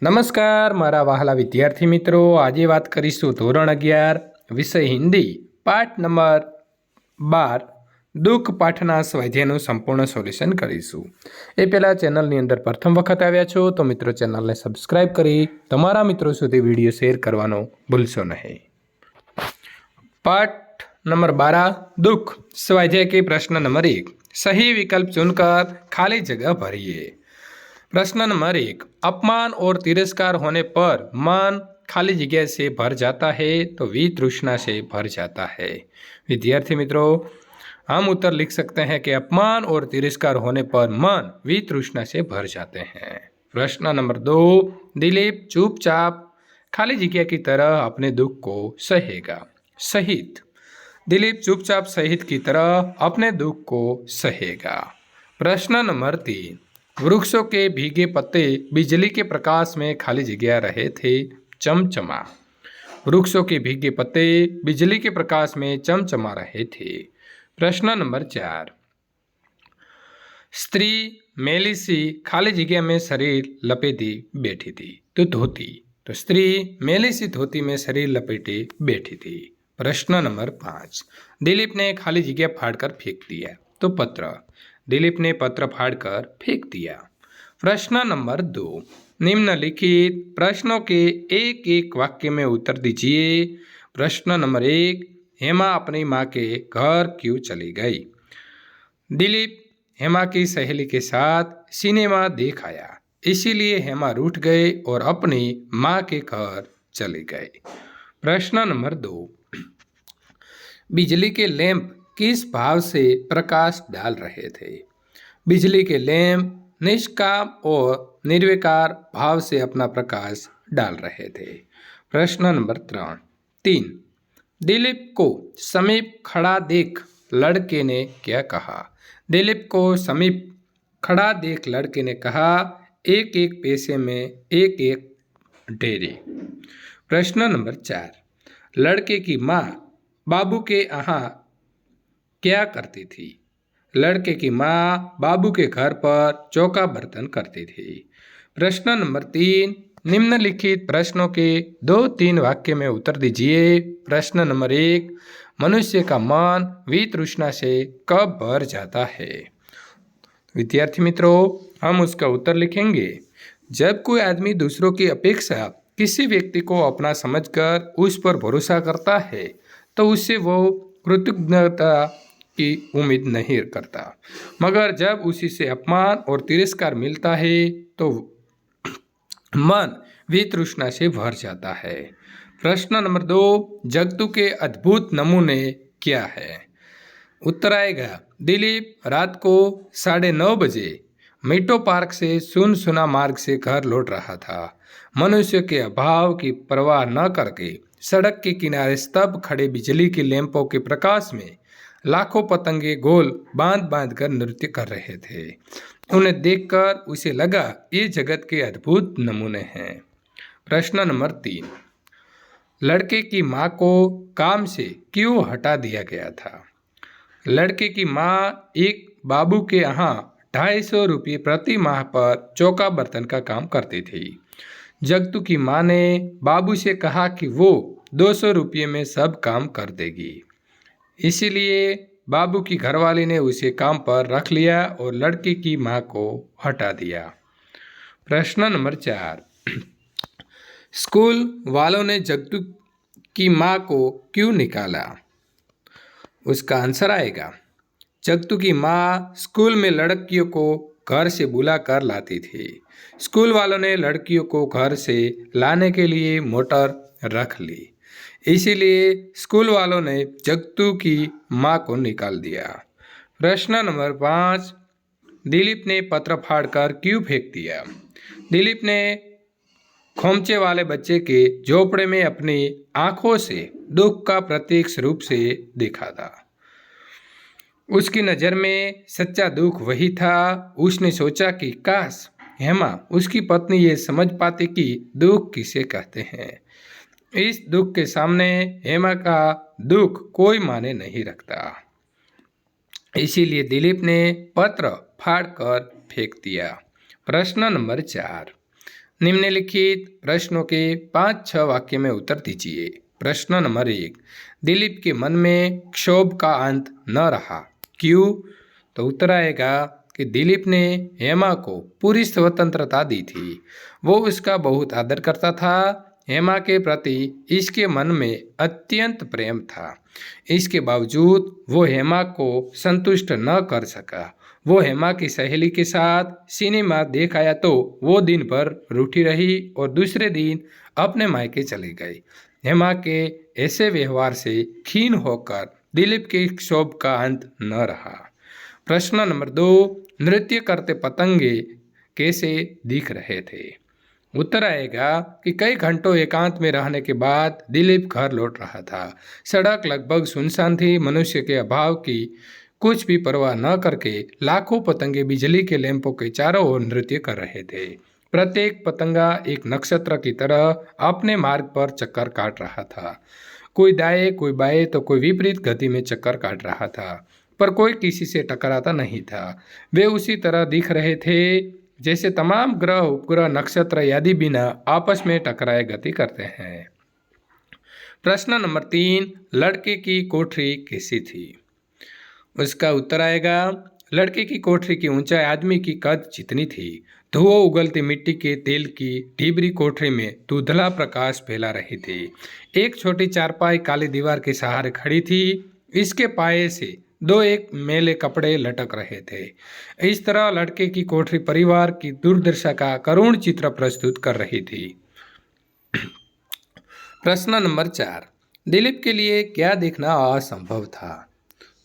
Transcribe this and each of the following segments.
નમસ્કાર મારા વહાલા વિદ્યાર્થી મિત્રો, આજે વાત કરીશું ધોરણ 11 વિષય હિન્દી પાઠ નંબર 12 દુઃખ પાઠના સ્વાધ્યાયનું સંપૂર્ણ સોલ્યુશન કરીશું। એ પહેલાં ચેનલની અંદર પ્રથમ વખત આવ્યા છો તો મિત્રો ચેનલને સબસ્ક્રાઈબ કરી તમારા મિત્રો સુધી વિડીયો શેર કરવાનો ભૂલશો નહીં। पाठ नंबर 12 दुख स्वाध्याय के प्रश्न नंबर 1 सही विकल्प चुनकर खाली जगह भरिए। प्रश्न नंबर 1 अपमान और तिरस्कार होने पर मन खाली जगह से भर जाता है तो वितृष्णा से भर जाता है। विद्यार्थी मित्रों, हम उत्तर लिख सकते हैं कि अपमान और तिरस्कार होने पर मन वितृष्णा से भर जाते हैं। प्रश्न नंबर 2 दिलीप चुपचाप खाली जगह की तरह अपने दुख को सहेगा। सहित दिलीप चुपचाप सहित की तरह अपने दुख को सहेगा। प्रश्न नंबर 3 वृक्षों के भीगे पत्ते बिजली के प्रकाश में खाली जगह रहे थे, चमचमा। वृक्षों के भीगे पत्ते बिजली के प्रकाश में चमचमा रहे थे। प्रश्न नंबर 4 स्त्री मैली सी खाली जगह में शरीर लपेटी बैठी थी तो धोती। तो स्त्री मैली सी धोती में शरीर लपेटे बैठी थी। प्रश्न नंबर 5 दिलीप ने खाली जगह फाड़कर फेंक दिया तो पत्र। दिलीप ने पत्र फाड़कर फेंक दिया। प्रश्न नंबर 2 निम्नलिखित प्रश्नों के एक एक वाक्य में उत्तर दीजिए। प्रश्न नंबर 1 हेमा अपनी माँ के घर क्यों चली गई? दिलीप हेमा की सहेली के साथ सिनेमा देख आया, इसीलिए हेमा रूठ गए और अपनी माँ के घर चली गई। प्रश्न नंबर 2 बिजली के लैंप किस भाव से प्रकाश डाल रहे थे? बिजली के लैंप निष्काम और निर्विकार भाव से अपना प्रकाश डाल रहे थे। प्रश्न नंबर 3 दिलीप को समीप खड़ा देख लड़के ने क्या कहा? दिलीप को समीप खड़ा देख लड़के ने कहा एक एक पैसे में एक एक ढेरी। प्रश्न नंबर 4 लड़के की माँ बाबू के यहाँ क्या करती थी? लड़के की माँ बाबू के घर पर चौका बर्तन करती थी। प्रश्न नंबर 3 निम्नलिखित प्रश्नों के 2-3 वाक्य में उत्तर दीजिए। प्रश्न नंबर 1 मनुष्य का मन वितृष्णा से कब भर जाता है? विद्यार्थी मित्रों, हम उसका उत्तर लिखेंगे जब कोई आदमी दूसरों की अपेक्षा किसी व्यक्ति को अपना समझकर उस पर भरोसा करता है तो उससे वो कृतज्ञता की उम्मीद नहीं करता, मगर जब उसी से अपमान और तिरस्कार मिलता है तो मन वितृष्णा से भर जाता है। प्रश्न नंबर 2 जगतू के अद्भुत नमूने क्या है? उत्तर आएगा दिलीप रात को 9:30 बजे मीटो पार्क से सुनसुना मार्ग से घर लौट रहा था। मनुष्य के अभाव की परवाह न करके सड़क के किनारे स्तब्ध खड़े बिजली के लैंपों के प्रकाश में लाखों पतंगे गोल बांध बांध कर नृत्य कर रहे थे। उन्हें देखकर उसे लगा ये जगत के अद्भुत नमूने हैं। प्रश्न नंबर 3 लड़के की माँ को काम से क्यों हटा दिया गया था? लड़के की माँ एक बाबू के यहाँ 250 रुपये प्रति माह पर चौका बर्तन का काम करती थी। जगतू की माँ ने बाबू से कहा कि वो 200 रुपये में सब काम कर देगी, इसीलिए बाबू की घरवाली ने उसे काम पर रख लिया और लड़के की माँ को हटा दिया। प्रश्न नंबर 4 स्कूल वालों ने जगतू की माँ को क्यों निकाला? उसका आंसर आएगा जगतू की माँ स्कूल में लड़कियों को घर से बुला कर लाती थी। स्कूल वालों ने लड़कियों को घर से लाने के लिए मोटर रख ली, इसीलिए स्कूल वालों ने जगतू की माँ को निकाल दिया। प्रश्न नंबर 5 दिलीप ने पत्र फाड़कर क्यों फेंक दिया? दिलीप ने खोमचे वाले बच्चे के झोपड़े में अपनी आंखों से दुख का प्रतीक रूप से देखा था। उसकी नज़र में सच्चा दुख वही था। उसने सोचा कि काश हेमा उसकी पत्नी ये समझ पाती कि दुख किसे कहते हैं। इस दुख के सामने हेमा का दुख कोई माने नहीं रखता, इसीलिए दिलीप ने पत्र फाड़कर फेंक दिया। प्रश्न नंबर 4 निम्नलिखित प्रश्नों के 5-6 वाक्य में उत्तर दीजिए। प्रश्न नंबर 1, दिलीप के मन में क्षोभ का अंत न रहा, क्यों? तो उत्तर आएगा कि दिलीप ने हेमा को पूरी स्वतंत्रता दी थी। वो उसका बहुत आदर करता था। हेमा के प्रति इसके मन में अत्यंत प्रेम था। इसके बावजूद वो हेमा को संतुष्ट न कर सका। वो हेमा की सहेली के साथ सिनेमा देख आया तो वो दिन भर रूठी रही और दूसरे दिन अपने मायके चली गई। हेमा के ऐसे व्यवहार से खीन होकर दिलीप के क्षोभ का अंत न रहा। प्रश्न नंबर 2, नृत्य करते पतंगे कैसे दिख रहे थे? उत्तर आएगा कि कई घंटों एकांत में रहने के बाद दिलीप घर लौट रहा था। सड़क लगभग सुनसान थी। मनुष्य के अभाव की कुछ भी परवाह न करके लाखों पतंगे बिजली के लैंपों के चारों ओर नृत्य कर रहे थे। प्रत्येक पतंगा एक नक्षत्र की तरह अपने मार्ग पर चक्कर काट रहा था। कोई दाएं, कोई बाएं तो कोई विपरीत गति में चक्कर काट रहा था, पर कोई किसी से टकराता नहीं था। वे उसी तरह दिख रहे थे जैसे तमाम ग्रह, उपग्रह, नक्षत्र आदि बिना आपस में टकराए गति करते हैं। प्रश्न नंबर 3, लड़के की कोठरी कैसी थी? उसका उत्तर आएगा, लड़के की कोठरी की ऊंचाई आदमी की कद जितनी थी। धुआं उगलती मिट्टी के तेल की ढीबरी कोठरी में धुंधला प्रकाश फैला रही थी। एक छोटी चारपाई काली दीवार के सहारे खड़ी थी। इसके पाए से 2 एक मैले कपड़े लटक रहे थे। इस तरह लड़के की कोठरी परिवार की दुर्दशा का करुण चित्र प्रस्तुत कर रही थी। प्रश्न नंबर 4, दिलीप के लिए क्या देखना असंभव था?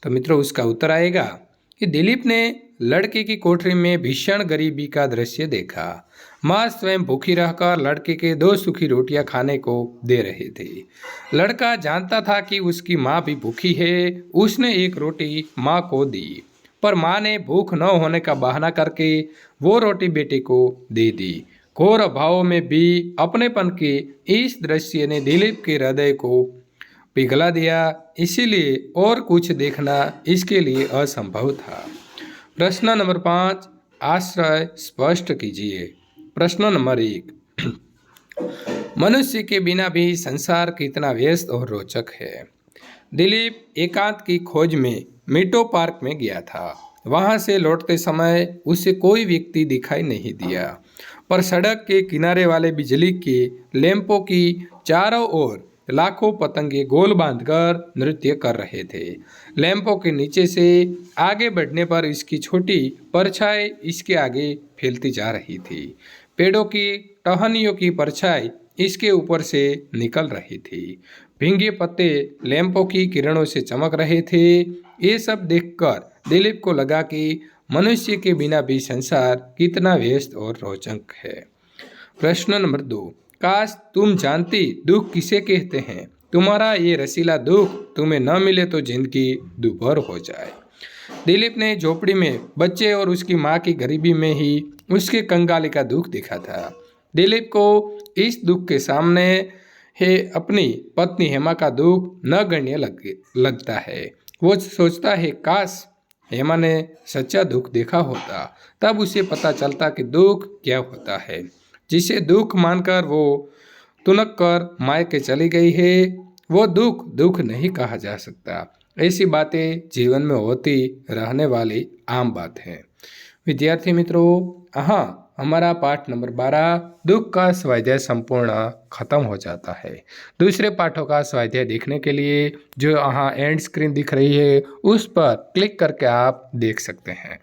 तो मित्रों उसका उत्तर आएगा कि दिलीप ने लड़के की कोठरी में भीषण गरीबी का दृश्य देखा। माँ स्वयं भूखी रहकर लड़के के 2 सूखी रोटियां खाने को दे रही थी। लड़का जानता था कि उसकी माँ भी भूखी है। उसने एक रोटी माँ को दी, पर माँ ने भूख न होने का बहाना करके वो रोटी बेटे को दे दी। घोर अभाव में भी अपनेपन के इस दृश्य ने दिलीप के हृदय को पिघला दिया। इसीलिए और कुछ देखना इसके लिए असंभव था। प्रश्न नंबर 5, आश्रय स्पष्ट कीजिए। प्रश्न नंबर 1, मनुष्य के बिना भी संसार कितना व्यस्त और रोचक है। दिलीप एकांत की खोज में मीटो पार्क में गया था। वहां से लौटते समय उसे कोई व्यक्ति दिखाई नहीं दिया, पर सड़क के किनारे वाले बिजली के लैंपों की चारों ओर लाखों पतंगे गोल बांधकर नृत्य कर रहे थे। लैंपों के नीचे से आगे बढ़ने पर इसकी छोटी परछाई इसके आगे फैलती जा रही थी। पेड़ों की टहनियों की परछाई इसके ऊपर से निकल रही थी। भींगे पत्ते लैंपों की किरणों से चमक रहे थे। ये सब देखकर दिलीप को लगा कि मनुष्य के बिना भी संसार कितना व्यस्त और रोचक है। प्रश्न नंबर 2, काश तुम जानती दुख किसे कहते हैं। तुम्हारा ये रसीला दुख तुम्हें न मिले तो जिंदगी दुभर हो जाए। दिलीप ने झोपड़ी में बच्चे और उसकी माँ की गरीबी में ही उसके कंगाली का दुख देखा था। दिलीप को इस दुख के सामने है अपनी पत्नी हेमा का दुख नगण्य लगता है। वो सोचता है काश हेमा ने सच्चा दुख देखा होता, तब उसे पता चलता कि दुख क्या होता है। जिसे दुख मानकर वो तुनक कर मायके चली गई है, वो दुख नहीं कहा जा सकता। ऐसी बातें जीवन में होती रहने वाली आम बात है। विद्यार्थी मित्रों, हाँ, हमारा पाठ नंबर 12 दुख का स्वाध्याय संपूर्ण खत्म हो जाता है। दूसरे पाठों का स्वाध्याय देखने के लिए जो यहाँ एंड स्क्रीन दिख रही है उस पर क्लिक करके आप देख सकते हैं।